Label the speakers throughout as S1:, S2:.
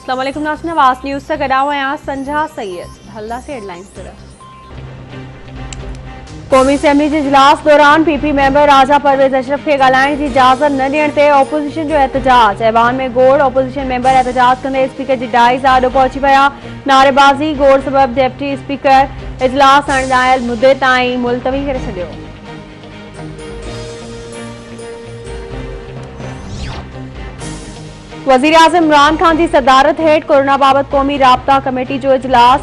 S1: अस्सलाम वालेकुम नाज़रीन, आवाज़ न्यूज़ से गडाओ आहियां संझा सैयद। हल्ला से हेडलाइंस तरफ क़ौमी असैम्बली जे इजलास दौरान पीपी मेंबर राजा परवेज़ अशरफ के ॻाल्हाइण जी इजाज़त न ॾियण ते ऑपोज़िशन जो एहतजाज। ऐवान में गोड़ ऑपोज़िशन मेंबर एहतजाज कंदे स्पीकर जी डाइज़ आॾो पहुची विया। नारेबाज़ी गोड़ सबब डिप्टी स्पीकर इजलास अणॼायल मुदे ताईं मुलतवी करे छॾियो। वज़ीर आज़म इमरान खान की सदारत हेठ कोरोना बाबत क़ौमी राब्ता कमेटी जो इजलास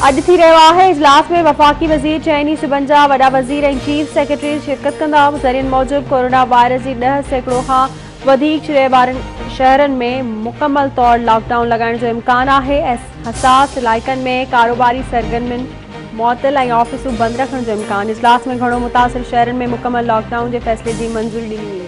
S1: अॼु थी रहियो आहे। इजलास में वफ़ाक़ी वज़ीर चइनी सूबनि जा वॾा वज़ीर ऐं चीफ सेक्रेटरी शिरकत कंदा। ज़रियनि मूजिब कोरोना वायरस जी 10% खां वधीक चिड़े वारनि शहरनि में मुकमल तौर लॉकडाउन लॻाइण जो इम्कान आहे। हसास इलाइक़नि में कारोबारी सरगर्मियुनि मुअतल ऐं ऑफिसूं बंदि रखण जो इम्कान। इजलास में घणो मुतासिर शहरनि में मुकमल लॉकडाउन जे फ़ैसिले जी मंज़ूरी ॾिनी वेई।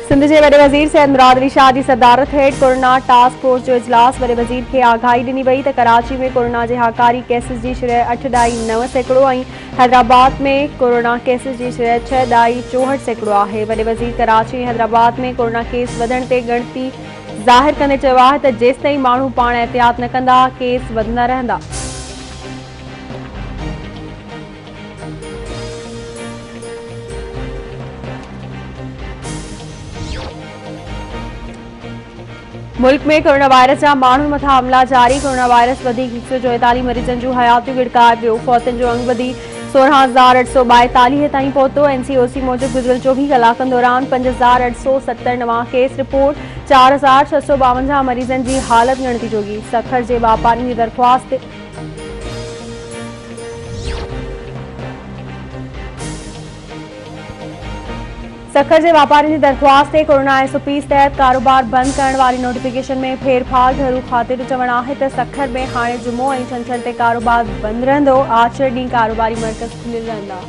S1: सिंध के वडे वज़ीर सैयद मुराद अली शाह की सदारत हेठ कोरोना टास्क फोर्स जो इजलास। वडे वज़ीर के आगाही ॾिनी वई त कराची में कोरोना के हाकारी केसिस की शरह 8.9% ऐं हैदराबाद में कोरोना केसिस की शरह 6.64% आहे। वडे वज़ीर कराची ऐं हैदराबाद में कोरोना केस वधण ते ॻणती ज़ाहिर कंदे चयो आहे त जेसिताईं माण्हू पाण एहतियात न कंदा केस वधंदा रहंदा। मुल्क में कोरोना वायरस जा माण्हुनि मथां हमला जारी। कोरोना वायरस वधीक 144 मरीजनि जूं हयातियूं गिड़काए वियो। फौतनि जो अंग वधी 16,842 ताईं पहुतो। एनसीओसी मूजिब गुज़िरियल 24 कलाकनि दौरान 5,870 नवां केस रिपोर्ट। 4,652 मरीजनि की हालत ॻणती जोगी। सखर जे वापारियुनि जी दरख़्वास्त सखर के व्यापारियों की दरख्वास्त से कोरोना SOPs तहत कारोबार बंद करने वाली नोटिफिकेशन में फेरफार घरू खाते जो चवण है तो सखर में हाँ जुमो और छंछर से कारोबार बंद रहो। आचर डी कारोबारी मरकज खुलियल रहा।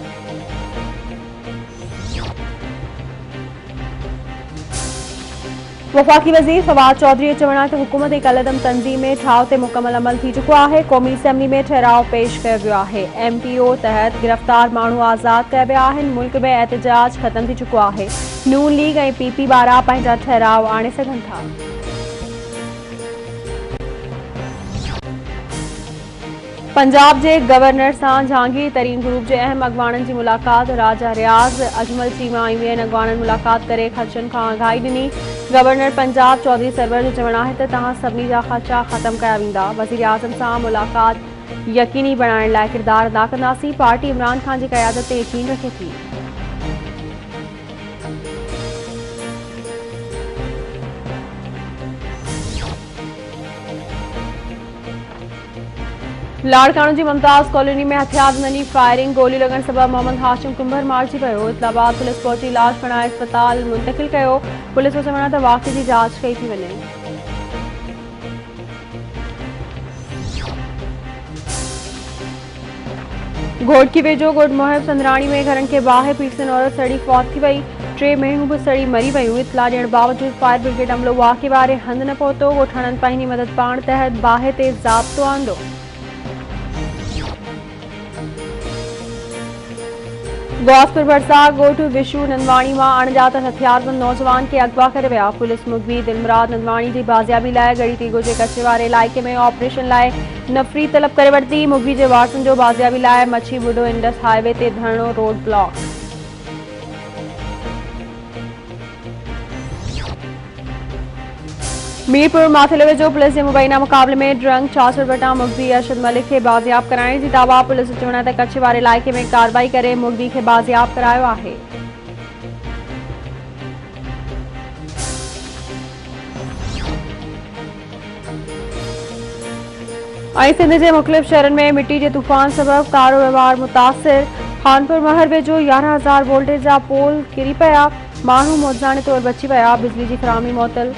S1: वफाकी वज़ीर फवाद चौधरी चवण है कि हुकूमत एक अलदम तंजीम में ठाव से मुकम्मल अमल थी चुको है। क़ौमी असैम्बली में ठहराव पेश किया वियो है। MPO तहत गिरफ्तार मानू आज़ाद किया विया आहिनि। मुल्क में एहतजाज खत्म थी चुको है। नून लीग और PP बारा पंहिंजा ठहराव आणे सघनि था। पंजाब के गवर्नर से जहांगीर तरीन ग्रुप के अहम अगवानन की मुलाकात। राजा रियाज़ अजमल चीमा IVN अगवानन मुलाकात करे ख़दशनि का आगाही ॾिनी। गवर्नर पंजाब चौधरी सरवर जो चवण है तो तहां सभी जा ख़दशा खत्म कया वेंदा। वज़ीर आज़म से मुलाकात यकीनी बनाने लाइ किरदार अदा कंदासीं। पार्टी इमरान खान की क़यादत ते यकीन रखे थी। लाड़काणो की मुमताज़ कॉलोनी में हथियारबंदी फायरिंग गोली लगन सबब मोहम्मद हाशिम कुंभर मारिजी पियो। इस्लामाबाद पुलिस पहुंची इलाज खणाए अस्पताल मुंतकिल किया। पुलिस जो चवण है तो वाक़े की जांच कई थी वञे। घोटकी वेझो गोड मोहब संदराणी में घरन के बाहि पीटसन औरत सड़ी फौत थी वई। 3 महिनूं भी सड़ी मरी वयूं। इतला ॾियण बावजूद फायर ब्रिगेड अमलो वाक़े वारे हंध न पहुतो। ॻोठाणनि पंहिंजी मदद पाण तहत बाहि ते ज़ाब्तो आंदो। गौसपुर भरसा गोठ विशु नंदवाणी में अणजात हथियारबंद नौजवान के अगवा कर विया। पुलिस मुखबी दिलमुराद नंदवाणी की बाजियाबी लाइ गड़ी तीगो के कचे वाले इलाइके में ऑपरेशन लाइ नफरी तलब करे वरती। मुखबी के वारसन जो बाजियाबी लाइ मच्छी बुडो इंडस हाईवे ते धरणो रोड ब्लॉक। मीरपुर माथिले वेझो पुलिस के मुबैना मुकाबले में ड्रंग चाचर बटा मुखबी अरशद मलिक के बाजियाब कराने की दावा। पुलिस चवण है कच्छ वाले इलाइके में कार्रवाई करे मुखबी के बाजियाब करायो आहे। सिंध के मुख्तलिफ शहरन में मिट्टी के तूफान सबब कारो व्यवहार मुतासिर। खानपुर महर वेझो 11,000 वोल्टेज जा पोल किरी पिया। मानू मौजाने तौर बची विया। बिजली की फराहमी मुअतल।